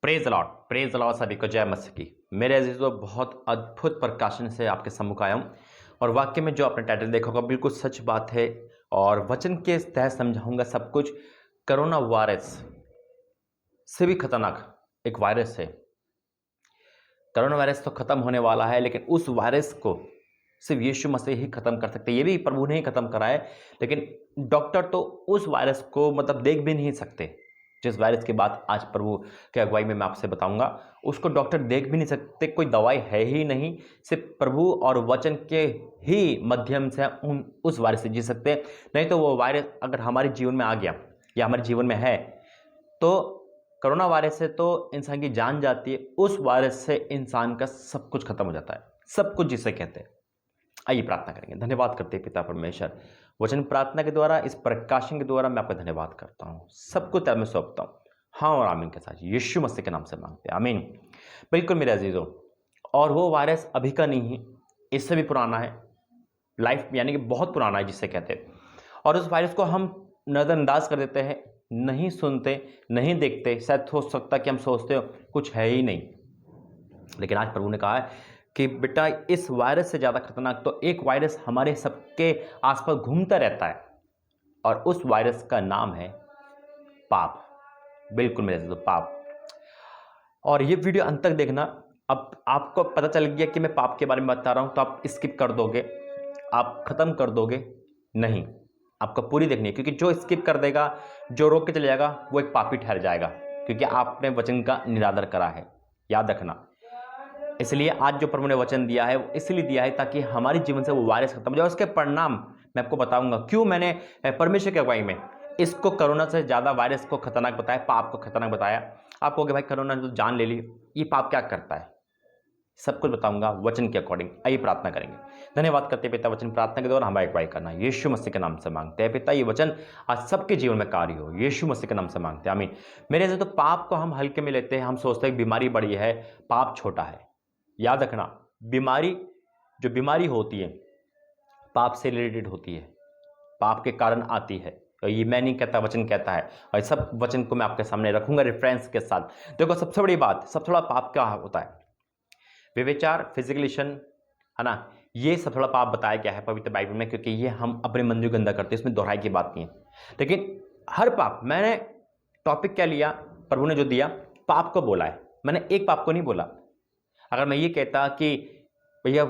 Praise Lord सभी को जय मसीह की। मेरे अजीजों, बहुत अद्भुत प्रकाशन से आपके सम्मुख आया हूँ और वाक्य में जो आपने टाइटल देखा होगा बिल्कुल सच बात है और वचन के तहत समझाऊंगा सब कुछ। कोरोना वायरस से भी खतरनाक एक वायरस है। कोरोना वायरस तो खत्म होने वाला है, लेकिन उस वायरस को सिर्फ यीशु मसीह ही खत्म कर सकते। ये भी प्रभु ने ही खत्म करा है, लेकिन डॉक्टर तो उस वायरस को देख भी नहीं सकते। जिस वायरस की बात आज प्रभु के अगुवाई में मैं आपसे बताऊंगा, उसको डॉक्टर देख भी नहीं सकते, कोई दवाई है ही नहीं। सिर्फ प्रभु और वचन के ही माध्यम से उस वायरस से जी सकते हैं। नहीं तो वो वायरस अगर हमारे जीवन में आ गया या हमारे जीवन में है तो कोरोना वायरस से तो इंसान की जान जाती है। उस वायरस से इंसान का सब कुछ खत्म हो जाता है, सब कुछ जिसे कहते हैं। आइए प्रार्थना करेंगे। धन्यवाद करते हैं पिता परमेश्वर, वचन प्रार्थना के द्वारा, इस प्रकाशन के द्वारा मैं आपका धन्यवाद करता हूँ। सब कुछ मैं सौंपता हूँ, हाँ और आमीन के साथ यीशु मसीह के नाम से मांगते हैं, आमीन। बिल्कुल मेरे अजीजों, और वो वायरस अभी का नहीं है, इससे भी पुराना है, लाइफ यानी कि बहुत पुराना है जिससे कहते हैं। और उस वायरस को हम नज़रअंदाज कर देते हैं, नहीं सुनते, नहीं देखते। शायद हो सकता कि हम सोचते हो कुछ है ही नहीं, लेकिन आज प्रभु ने कहा है कि बेटा, इस वायरस से ज़्यादा खतरनाक तो एक वायरस हमारे सबके आसपास घूमता रहता है, और उस वायरस का नाम है पाप। बिल्कुल मेरे दोस्तों, पाप। और ये वीडियो अंत तक देखना। अब आपको पता चल गया कि मैं पाप के बारे में बता रहा हूँ तो आप स्किप कर दोगे, आप खत्म कर दोगे। नहीं, आपको पूरी देखनी है, क्योंकि जो स्किप कर देगा, जो रोक के चले जाएगा, वो एक पापी ठहर जाएगा, क्योंकि आपने वचन का निरादर करा है। याद रखना। इसलिए आज जो प्रभु ने वचन दिया है वो इसलिए दिया है ताकि हमारे जीवन से वो वायरस खत्म हो जाए। उसके परिणाम मैं आपको बताऊंगा क्यों मैंने परमेश्वर की अगुवाई में इसको कोरोना से ज़्यादा वायरस को खतरनाक बताया, पाप को खतरनाक बताया। आप कहोगे भाई कोरोना ने तो जान ले ली, ये पाप क्या करता है? सब कुछ बताऊंगा वचन के अकॉर्डिंग। आइए प्रार्थना करेंगे। धन्यवाद करते पिता, वचन प्रार्थना के दौरान हमारी अगुवाई करना यीशु मसीह के नाम से मांगते हैं पिता। ये वचन आज सबके जीवन में कार्य हो, यीशु मसीह के नाम से मांगते हैं, आमीन। मेरे से तो पाप को हम हल्के में लेते हैं, हम सोचते हैं बीमारी बड़ी है, पाप छोटा है। याद रखना, जो बीमारी होती है पाप से रिलेटेड होती है, पाप के कारण आती है। और ये मैं नहीं कहता, वचन कहता है, और सब वचन को मैं आपके सामने रखूंगा रेफरेंस के साथ। देखो, सबसे बड़ी बात, सबसे बड़ा पाप क्या होता है? व्यभिचार, फिजिकलेशन, है ना, ये सब थोड़ा पाप बताया गया है पवित्र बाइबल में, क्योंकि ये हम अपने मन जो गंदा करते हैं, इसमें दोहराई की बात नहीं है। लेकिन हर पाप, मैंने टॉपिक क्या लिया, प्रभु ने जो दिया, पाप को बोला है। मैंने एक पाप को नहीं बोला। अगर मैं ये कहता कि भैया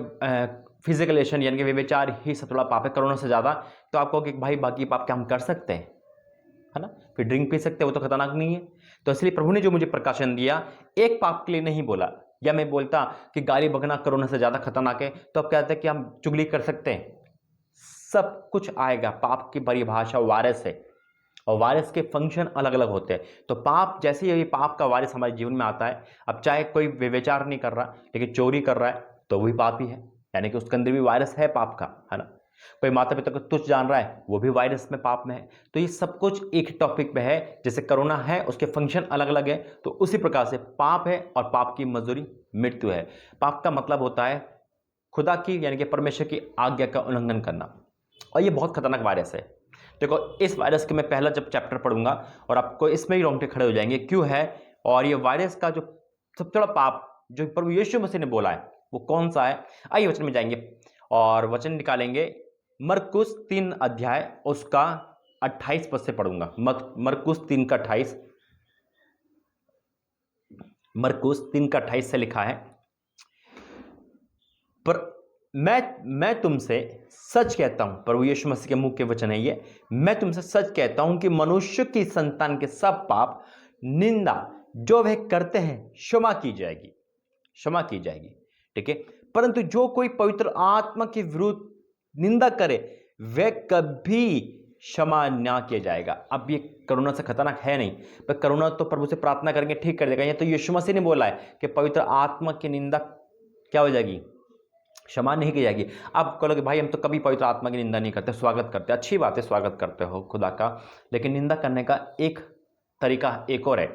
फिजिकलेशन यानी कि व्यभिचार ही सबसे बड़ा पाप है कोरोना से ज़्यादा, तो आप कहोगे कि भाई बाकी पाप क्या हम कर सकते हैं, है ना? फिर ड्रिंक पी सकते हैं, वो तो खतरनाक नहीं है। तो इसलिए प्रभु ने जो मुझे प्रकाशन दिया, एक पाप के लिए नहीं बोला। या मैं बोलता कि गाली बकना कोरोना से ज़्यादा खतरनाक है, तो आप कहते हैं कि हम चुगली कर सकते हैं। सब कुछ आएगा। पाप की परिभाषा वायरस है, और वायरस के फंक्शन अलग अलग होते हैं। तो पाप, जैसे ही पाप का वायरस हमारे जीवन में आता है, अब चाहे कोई व्यभिचार नहीं कर रहा लेकिन चोरी कर रहा है, तो वही पाप ही है, यानी कि उसके अंदर भी वायरस है पाप का, है ना? कोई माता पिता को तुच्छ जान रहा है, वो भी वायरस में, पाप में है। तो ये सब कुछ एक टॉपिक पे है। जैसे कोरोना है, उसके फंक्शन अलग अलग है, तो उसी प्रकार से पाप है, और पाप की मजदूरी मृत्यु है। पाप का मतलब होता है खुदा की यानी कि परमेश्वर की आज्ञा का उल्लंघन करना, और ये बहुत खतरनाक वायरस है। देखो, इस वायरस के मैं पहला जब चैप्टर पढ़ूंगा और आपको इसमें ही रोंगटे खड़े हो जाएंगे क्यों है, और ये वायरस का जो सबसे बड़ा पाप जो प्रभु यीशु मसीह ने बोला है वो कौन सा है। आइए वचन में जाएंगे और वचन निकालेंगे। मरकुस 3 अध्याय उसका 28 पद से पढ़ूंगा। मरकुस 3 का 28, मरकुस 3 का 28 से लिखा है, पर मैं तुमसे सच कहता हूं, प्रभु यीशु मसीह के मुंह के वचन है ये, मैं तुमसे सच कहता हूं कि मनुष्य की संतान के सब पाप, निंदा जो वह करते हैं क्षमा की जाएगी, क्षमा की जाएगी, ठीक है। परंतु जो कोई पवित्र आत्मा के विरुद्ध निंदा करे वह कभी क्षमा ना किया जाएगा। अब ये कोरोना से खतरनाक है नहीं, पर कोरोना तो प्रभु से प्रार्थना करेंगे ठीक कर देगा। ये तो यीशु मसीह ने बोला है कि पवित्र आत्मा की निंदा क्या हो जाएगी, क्षमा नहीं की जाएगी। आप कहोगे भाई हम तो कभी पवित्र आत्मा की निंदा नहीं करते, स्वागत करते, अच्छी बात है, स्वागत करते हो खुदा का, लेकिन निंदा करने का एक तरीका एक और है।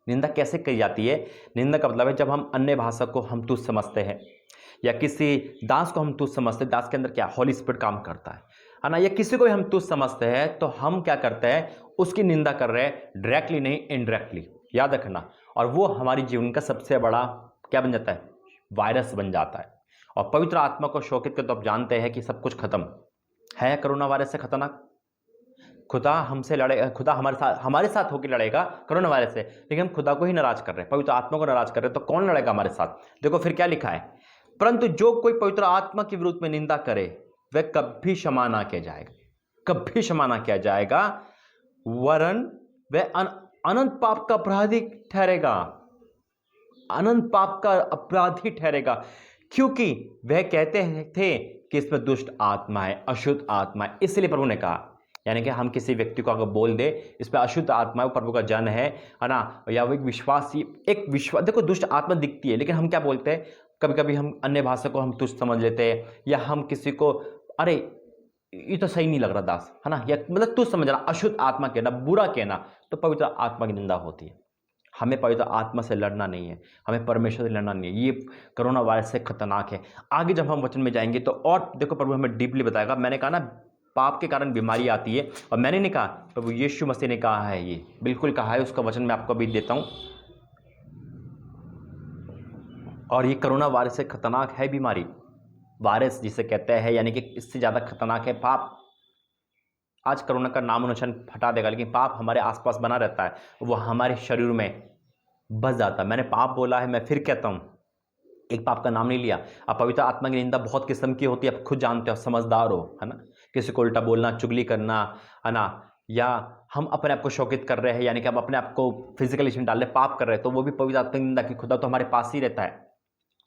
निंदा कैसे की जाती है? निंदा का मतलब है जब हम अन्य भाषा को हम तुच्छ समझते हैं, या किसी दास को हम तुच्छ समझते हैं, दास के अंदर क्या हॉली स्पिरिट काम करता है ना, या किसी को हम तुच्छ समझते हैं, तो हम क्या करते हैं, उसकी निंदा कर रहे हैं, डायरेक्टली नहीं इनडायरेक्टली, याद रखना। और वो हमारी जीवन का सबसे बड़ा क्या बन जाता है, वायरस बन जाता है। और पवित्र आत्मा को शोकित कर तो आप जानते हैं कि सब कुछ खत्म है। कोरोना वायरस से खतरनाक खुदा हमसे लड़े, खुदा हमारे साथ होकर लड़ेगा कोरोना वायरस से, लेकिन हम खुदा को ही नाराज कर रहे हैं, पवित्र आत्मा को नाराज कर रहे हैं, तो कौन लड़ेगा हमारे साथ? देखो फिर क्या लिखा है, परंतु जो कोई पवित्र आत्मा के विरुद्ध में निंदा करे वह कभी क्षमा ना किया जाएगा, कभी क्षमा ना किया जाएगा, वरन वह अनंत पाप का अपराधी ठहरेगा, अनंत पाप का अपराधी ठहरेगा, क्योंकि वह कहते थे कि इसमें दुष्ट आत्मा है, अशुद्ध आत्मा है। इसलिए प्रभु ने कहा, यानी कि हम किसी व्यक्ति को अगर बोल दे इस पर अशुद्ध आत्मा है, वो प्रभु का जन है ना, या वो एक विश्वास, देखो दुष्ट आत्मा दिखती है, लेकिन हम क्या बोलते हैं, कभी कभी हम अन्य भाषा को हम तुच्छ समझ लेते हैं, या हम किसी को अरे ये तो सही नहीं लग रहा दास, है ना, या मतलब तुच्छ समझना, अशुद्ध आत्मा कहना, बुरा कहना, तो पवित्र आत्मा की निंदा होती है। हमें पवित्र आत्मा से लड़ना नहीं है, हमें परमेश्वर से लड़ना नहीं है। ये कोरोना वायरस से खतरनाक है। आगे जब हम वचन में जाएंगे तो और देखो प्रभु हमें डीपली बताएगा। मैंने कहा ना पाप के कारण बीमारी आती है, और मैंने नहीं कहा, प्रभु यीशु मसीह ने कहा है, ये बिल्कुल कहा है, उसका वचन मैं आपको अभी देता हूं। और ये कोरोना वायरस से खतरनाक है बीमारी, वायरस जिसे कहते हैं, यानी कि इससे ज़्यादा खतरनाक है पाप। आज कोरोना का नाम निशान हटा देगा, लेकिन पाप हमारे आसपास बना रहता है, वो हमारे शरीर में बस जाता है। मैंने पाप बोला है, मैं फिर कहता हूँ, एक पाप का नाम नहीं लिया। अब पवित्र आत्मा की निंदा बहुत किस्म की होती है, आप खुद जानते हो, समझदार हो, है ना। किसी को उल्टा बोलना, चुगली करना, है ना, या हम अपने आप को शौकित कर रहे हैं, यानी कि हम अपने आप को फिजिकल इसमें डाल रहे, पाप कर रहे हैं, तो वो भी पवित्र आत्मा की निंदा की। खुदा तो हमारे पास ही रहता है,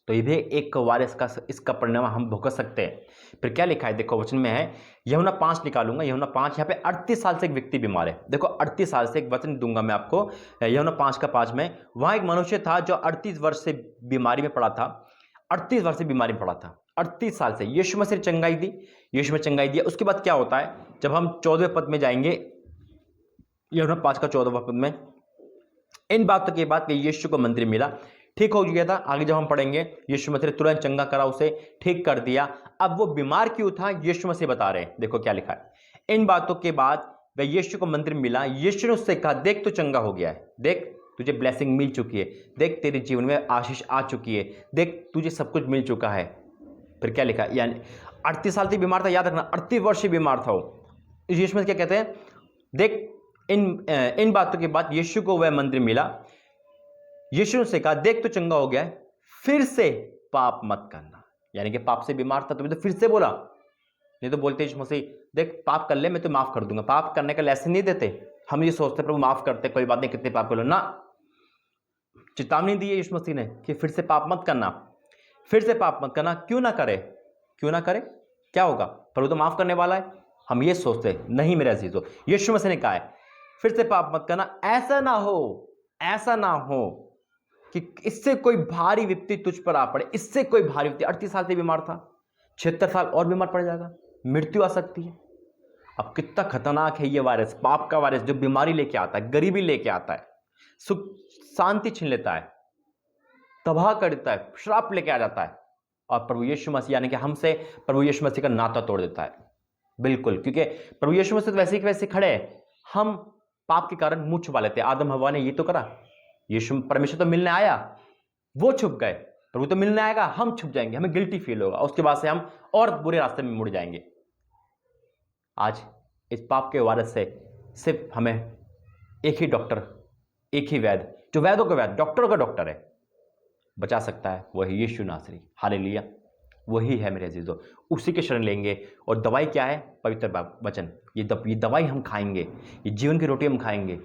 तो ये भी एक वायरस का इसका परिणाम हम भुगत सकते हैं। फिर क्या लिखा है देखो वचन में है, यूहन्ना 5 निकालूंगा, यूहन्ना 5, यहाँ पे 38 साल से एक व्यक्ति बीमार है। देखो 38 साल से, एक वचन दूंगा मैं आपको, यूहन्ना 5:5 में, वहां एक मनुष्य था जो 38 वर्ष से बीमारी में पड़ा था, 38 वर्ष से बीमारी में पड़ा था, 38 साल से। यीशु मसीह ने चंगाई दी, यीशु में चंगाई दिया। उसके बाद क्या होता है, जब हम 14वें पद में जाएंगे, यूहन्ना 5 का 14वां पद में, इन बातों के बाद यीशु को मंदिर मिला, ठीक हो गया था। आगे जब हम पढ़ेंगे, यीशु मसीह ने तुरंत चंगा करा, उसे ठीक कर दिया। अब वो बीमार क्यों था, यीशु मसीह बता रहे हैं, देखो क्या लिखा है। इन बातों के बाद वह यीशु को मंदिर मिला, यीशु ने उससे कहा, देख तू चंगा हो गया है, देख तुझे ब्लेसिंग मिल चुकी है, देख तेरे जीवन में आशीष आ चुकी है, देख तुझे सब कुछ मिल चुका है। फिर क्या लिखा, यानी 38 साल से बीमार था, याद रखना 38 वर्ष से बीमार था वो। यीशु मसीह क्या कहते हैं, देख इन बातों के बाद यीशु को वह मंदिर मिला, यीशु ने कहा, देख तो चंगा हो गया है, फिर से पाप मत करना। यानी कि पाप से बीमार था तो फिर से बोला, नहीं तो बोलते यीशु मसीह देख पाप कर ले, मैं तो माफ कर दूंगा। पाप करने का लेसन नहीं देते, हम ये सोचते प्रभु माफ करते, कोई बात नहीं, कितने पाप कर लो ना। चेतावनी दी है यीशु मसीह ने कि फिर से पाप मत करना, फिर से पाप मत करना। क्यों ना करे, क्यों ना करे, क्या होगा, प्रभु तो माफ करने वाला है। हम ये सोचते नहीं मेरे अजीजों, यीशु मसीह ने कहा है फिर से पाप मत करना। ऐसा ना हो, ऐसा ना हो कि इससे कोई भारी विपत्ति तुझ पर आ पड़े, इससे कोई भारी विपत्ति। 38 साल से बीमार था, 76 साल और बीमार पड़ जाएगा, मृत्यु आ सकती है। अब कितना खतरनाक है ये वायरस, पाप का वायरस, जो बीमारी लेके आता है, गरीबी लेके आता है, सुख शांति छीन लेता है, तबाह कर देता है, श्राप लेके आ जाता है, और प्रभु यीशु मसीह यानी कि हमसे प्रभु यीशु मसीह का नाता तोड़ देता है। बिल्कुल, क्योंकि प्रभु यीशु मसीह तो वैसे ही वैसे खड़े हैं, हम पाप के कारण मुंह छुपा लेते हैं। आदम हवा ने ये तो करा, यीशु परमेश्वर तो मिलने आया, वो छुप गए, प्रभु तो मिलने आएगा, हम छुप जाएंगे, हमें गिल्टी फील होगा, उसके बाद से हम और बुरे रास्ते में मुड़ जाएंगे। आज इस पाप के वायरस से सिर्फ हमें एक ही डॉक्टर, एक ही वैद्य, जो वैद्यों का वैद्य, डॉक्टरों का डॉक्टर है, बचा सकता है, वही यीशु नासरी। हालेलुया, वही है मेरे अजीजों, उसी के शरण लेंगे। और दवाई क्या है, पवित्र वचन। ये दवाई हम खाएंगे, ये जीवन की रोटी हम खाएंगे,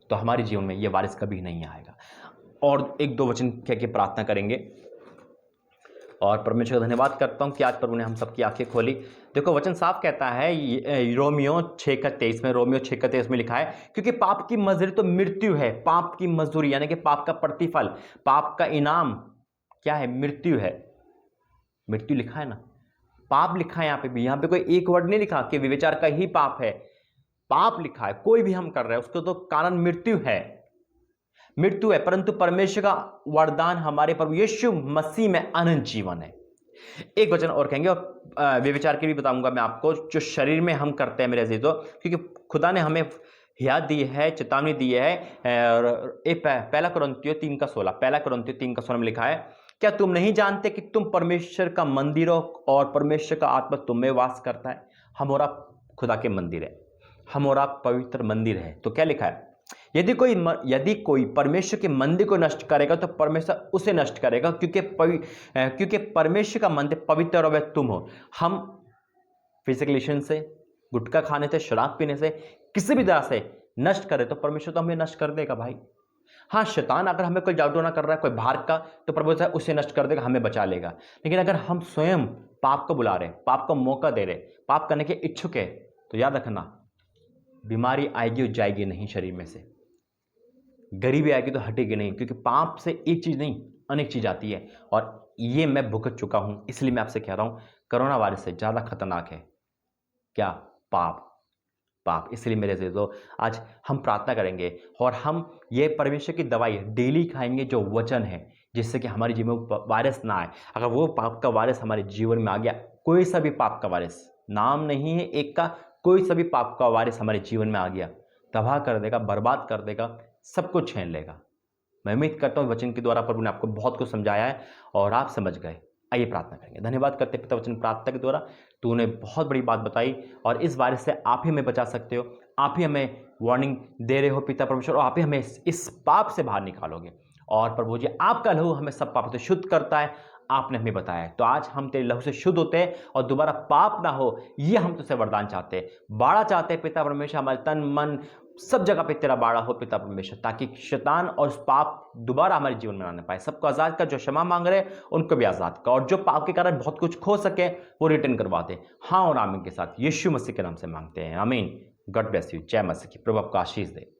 तो हमारे जीवन में ये वायरस कभी नहीं आएगा। और एक दो वचन कह के प्रार्थना करेंगे, और परमेश्वर का धन्यवाद करता हूं कि आज प्रभु ने हम सबकी आंखें खोली। देखो वचन साफ कहता है, रोमियो 6:23 में, रोमियो 6:23 में लिखा है, क्योंकि पाप की मजदूरी तो मृत्यु है। पाप की मजदूरी यानी कि पाप का प्रतिफल, पाप का इनाम क्या है, मृत्यु है। मृत्यु लिखा है ना, पाप लिखा है यहाँ पे भी, यहाँ पे कोई एक वर्ड नहीं लिखा कि व्यभिचार का ही पाप है, पाप लिखा है। कोई भी हम कर रहे हैं उसको तो कारण मृत्यु है, मृत्यु है, परंतु परमेश्वर का वरदान हमारे प्रभु यीशु मसीह में अनंत जीवन है। एक वचन और कहेंगे, और व्यभिचार के भी बताऊंगा मैं आपको, जो शरीर में हम करते हैं मेरे अजीजों, क्योंकि खुदा ने हमें हिदायत दी है, चेतावनी दी है। पहला कुरिन्थियों 3:16, पहला कुरिन्थियों 3:16 में लिखा है, क्या तुम नहीं जानते कि तुम परमेश्वर का मंदिर हो और परमेश्वर का आत्मा तुम में वास करता है? हम और आप खुदा के मंदिर है, हम और आप पवित्र मंदिर है। तो क्या लिखा है, यदि कोई परमेश्वर के मंदिर को नष्ट करेगा तो परमेश्वर उसे नष्ट करेगा, क्योंकि परमेश्वर का मंदिर पवित्र और वह तुम हो। हम फिजिकल से, गुटखा खाने से, शराब पीने से, किसी भी तरह से नष्ट करे तो परमेश्वर तो हमें नष्ट कर देगा भाई। हाँ, शैतान अगर हमें कोई जादूटोना कर रहा है कोई बाहर का, तो परमेश्वर उसे नष्ट कर देगा, हमें बचा लेगा। लेकिन अगर हम स्वयं पाप को बुला रहे, पाप को मौका दे रहे, पाप करने के इच्छुक है, तो याद रखना बीमारी आएगी और जाएगी नहीं शरीर में से, गरीबी आएगी तो हटेगी नहीं, क्योंकि पाप से एक चीज नहीं अनेक चीज आती है। और ये मैं भुगत चुका हूं, इसलिए मैं आपसे कह रहा हूं, कोरोना वायरस से ज्यादा खतरनाक है क्या? पाप। इसलिए मेरे अज़ीज़ों, आज हम प्रार्थना करेंगे और हम ये परमेश्वर की दवाई डेली खाएंगे जो वचन है, जिससे कि हमारे जीवन में वायरस ना आए। अगर वो पाप का वायरस हमारे जीवन में आ गया, कोई सा भी पाप का वायरस, नाम नहीं है एक का, कोई सा भी पाप का वायरस हमारे जीवन में आ गया, तबाह कर देगा, बर्बाद कर देगा, सब कुछ छीन लेगा। मैं उम्मीद करता हूँ वचन के द्वारा प्रभु ने आपको बहुत कुछ समझाया है और आप समझ गए। आइए प्रार्थना करेंगे। धन्यवाद करते पिता वचन प्रार्थना के द्वारा, तूने बहुत बड़ी बात बताई और इस वायरस से आप ही हमें बचा सकते हो, आप ही हमें वार्निंग दे रहे हो पिता परमेश्वर, और आप ही हमें इस पाप से बाहर निकालोगे। और प्रभु जी, आपका लहू हमें सब पाप से शुद्ध करता है, आपने हमें बताया है। तो आज हम तेरे लहू से शुद्ध होते हैं और दोबारा पाप ना हो, ये हम तुझसे वरदान चाहते हैं, बाड़ा चाहते हैं पिता परमेश्वर, हमारे तन मन सब जगह पे तेरा बाड़ा हो पिता परमेश्वर, ताकि शैतान और पाप दोबारा हमारे जीवन में आने पाए। सबको आजाद कर, जो क्षमा मांग रहे उनको भी आजाद कर, और जो पाप के कारण बहुत कुछ खो सके वो रिटर्न करवा दे। हाँ और आमीन के साथ यीशु मसीह के नाम से मांगते हैं, आमीन। God bless you. जय मसीह की। प्रभु आपको आशीष दे।